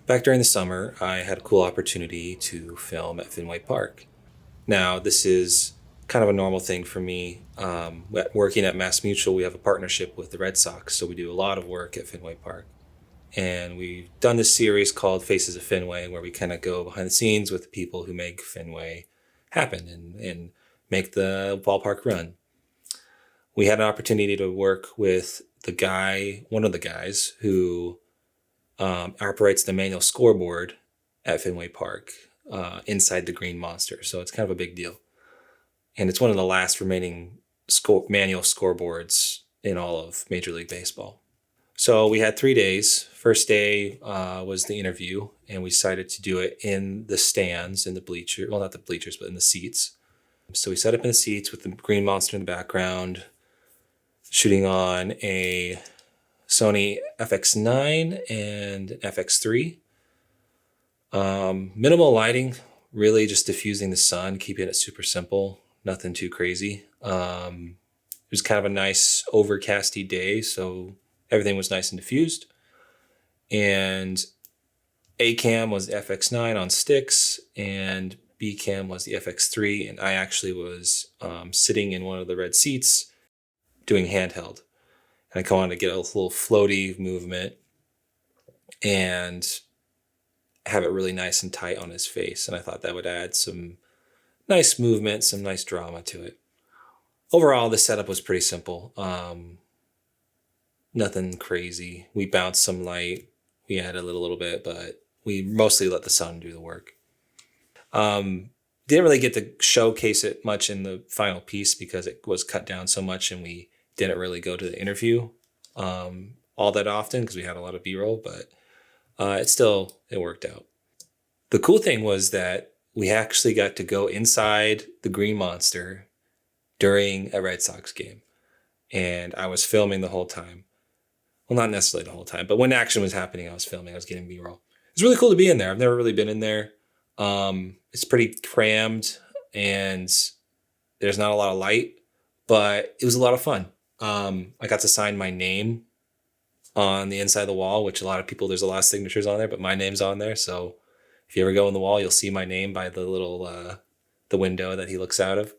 Back during the summer, I had a cool opportunity to film at Fenway Park. Now, this is kind of a normal thing for me. Working at MassMutual, we have a partnership with the Red Sox, so we do a lot of work at Fenway Park. And we've done this series called Faces of Fenway, where we kind of go behind the scenes with the people who make Fenway happen and make the ballpark run. We had an opportunity to work with one of the guys who operates the manual scoreboard at Fenway Park inside the Green Monster. So it's kind of a big deal. And it's one of the last remaining manual scoreboards in all of Major League Baseball. So we had 3 days. First day was the interview, and we decided to do it in the stands, in the bleachers. Well, not the bleachers, but in the seats. So we set up in the seats with the Green Monster in the background, shooting on a Sony FX9 and FX3. Minimal lighting, really just diffusing the sun, keeping it super simple, nothing too crazy. It was kind of a nice overcasty day, so everything was nice and diffused. And A cam was the FX9 on sticks, and B cam was the FX3, and I actually was sitting in one of the red seats doing handheld. And I wanted to get a little floaty movement and have it really nice and tight on his face. And I thought that would add some nice movement, some nice drama to it. Overall, the setup was pretty simple. Nothing crazy. We bounced some light. We added a little bit, but we mostly let the sun do the work. Didn't really get to showcase it much in the final piece because it was cut down so much, and we didn't really go to the interview all that often because we had a lot of B-roll, but it worked out. The cool thing was that we actually got to go inside the Green Monster during a Red Sox game, and I was filming the whole time. Well, not necessarily the whole time, but when action was happening, I was filming. I was getting B-roll. It's really cool to be in there. I've never really been in there. It's pretty crammed, and there's not a lot of light, but it was a lot of fun. I got to sign my name on the inside of the wall, which there's a lot of signatures on there, but my name's on there. So if you ever go in the wall, you'll see my name by the little, the window that he looks out of.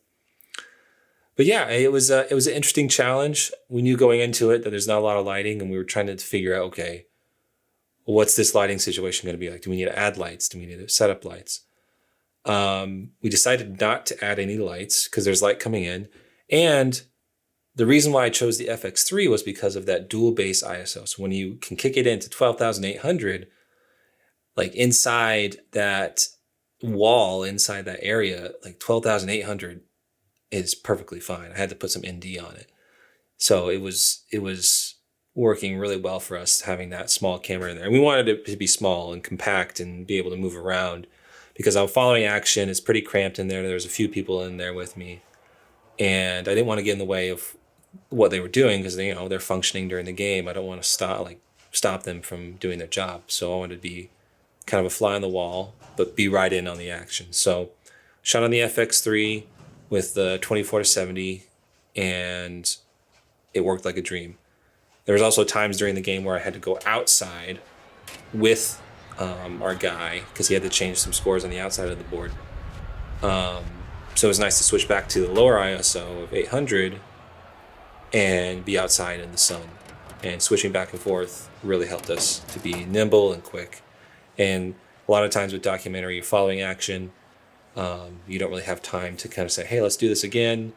But yeah, it was an interesting challenge. We knew going into it that there's not a lot of lighting, and we were trying to figure out, okay, what's this lighting situation going to be like? Do we need to add lights? Do we need to set up lights? We decided not to add any lights because there's light coming in. And the reason why I chose the FX3 was because of that dual base ISO. So when you can kick it into 12,800, like inside that wall, inside that area, like 12,800 is perfectly fine. I had to put some ND on it. So it was working really well for us having that small camera in there. And we wanted it to be small and compact and be able to move around because I'm following action. It's pretty cramped in there. There's a few people in there with me. And I didn't want to get in the way of what they were doing because they're functioning during the game. I don't want to stop them from doing their job. So I wanted to be kind of a fly on the wall, but be right in on the action. So shot on the FX3 with the 24-70, and it worked like a dream. There was also times during the game where I had to go outside with our guy because he had to change some scores on the outside of the board. So it was nice to switch back to the lower ISO of 800 and be outside in the sun. And switching back and forth really helped us to be nimble and quick. And a lot of times with documentary, you're following action. You don't really have time to kind of say, hey, let's do this again.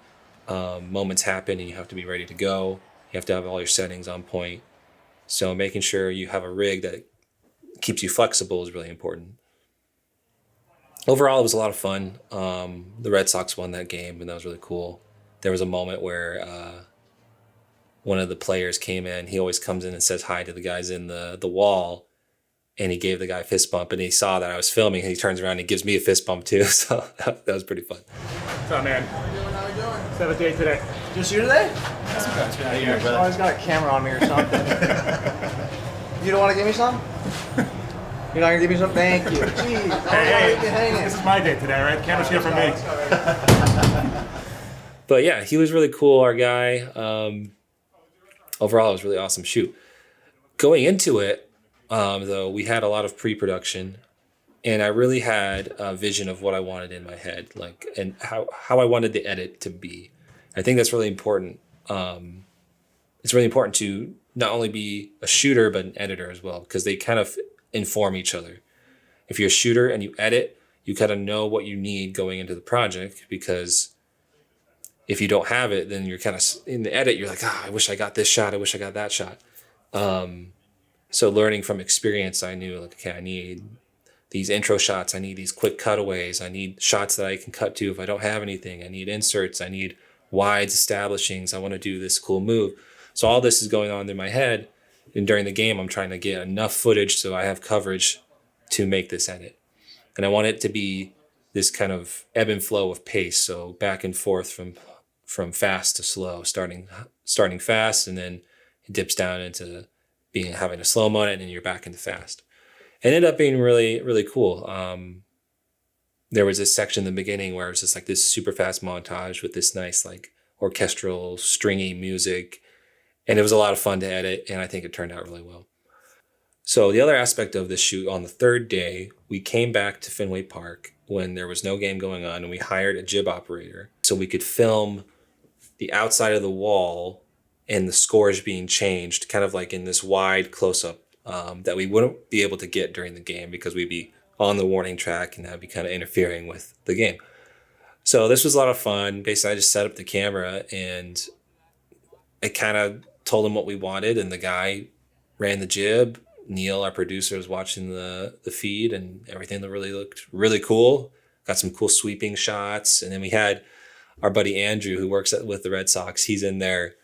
Moments happen and you have to be ready to go. You have to have all your settings on point. So making sure you have a rig that keeps you flexible is really important. Overall, it was a lot of fun. The Red Sox won that game, and that was really cool. There was a moment where one of the players came in. He always comes in and says hi to the guys in the wall, and he gave the guy a fist bump, and he saw that I was filming, and he turns around and he gives me a fist bump too. So that was pretty fun. What's up, man? How you doing? 7th day today. Just you today? Sometimes, man. You always got a camera on me or something. You don't want to give me some? You're not going to give me some? Thank you. Jeez. Hey, this is my day today, right? Camera's here for me. But yeah, he was really cool, our guy. Overall, it was a really awesome shoot. Going into it, though we had a lot of pre-production, and I really had a vision of what I wanted in my head, like, and how I wanted the edit to be. I think that's really important. It's really important to not only be a shooter, but an editor as well, because they kind of inform each other. If you're a shooter and you edit, you kind of know what you need going into the project, because if you don't have it, then you're kind of in the edit, you're like, I wish I got this shot. I wish I got that shot. So learning from experience, I knew, like, okay, I need these intro shots. I need these quick cutaways. I need shots that I can cut to if I don't have anything. I need inserts. I need wides, establishings. I want to do this cool move. So all this is going on in my head. And during the game, I'm trying to get enough footage so I have coverage to make this edit. And I want it to be this kind of ebb and flow of pace. So back and forth from fast to slow, starting fast, and then it dips down into having a slow mo, and then you're back into fast. It ended up being really, really cool. There was this section in the beginning where it was just like this super fast montage with this nice, like, orchestral, stringy music. And it was a lot of fun to edit, and I think it turned out really well. So the other aspect of this shoot, on the third day, we came back to Fenway Park when there was no game going on, and we hired a jib operator so we could film the outside of the wall and the scores being changed, kind of like in this wide close-up that we wouldn't be able to get during the game because we'd be on the warning track and that'd be kind of interfering with the game. So this was a lot of fun. Basically, I just set up the camera and I kind of told him what we wanted, and the guy ran the jib. Neil, our producer, was watching the feed, and everything looked really cool. Got some cool sweeping shots. And then we had our buddy Andrew, who works with the Red Sox. He's in there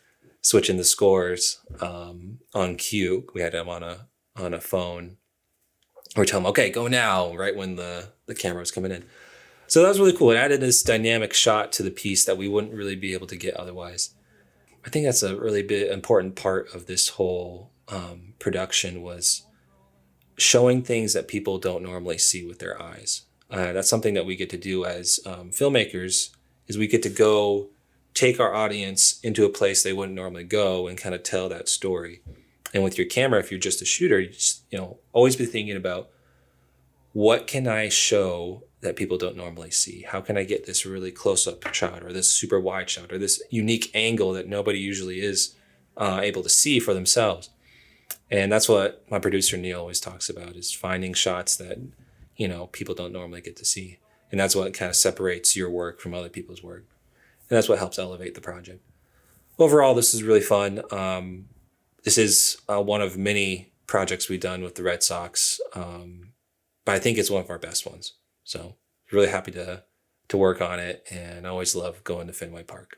switching the scores on cue. We had him on a phone. We're telling him, okay, go now, right when the camera was coming in. So that was really cool. It added this dynamic shot to the piece that we wouldn't really be able to get otherwise. I think that's a really big important part of this whole production, was showing things that people don't normally see with their eyes. That's something that we get to do as filmmakers, is we get to go take our audience into a place they wouldn't normally go and kind of tell that story. And with your camera, if you're just a shooter, you just, always be thinking about, what can I show that people don't normally see? How can I get this really close-up shot, or this super wide shot, or this unique angle that nobody usually is able to see for themselves? And that's what my producer Neil always talks about, is finding shots that, people don't normally get to see. And that's what kind of separates your work from other people's work. And that's what helps elevate the project. Overall, this is really fun. This is one of many projects we've done with the Red Sox, but I think it's one of our best ones. So really happy to work on it, and I always love going to Fenway Park.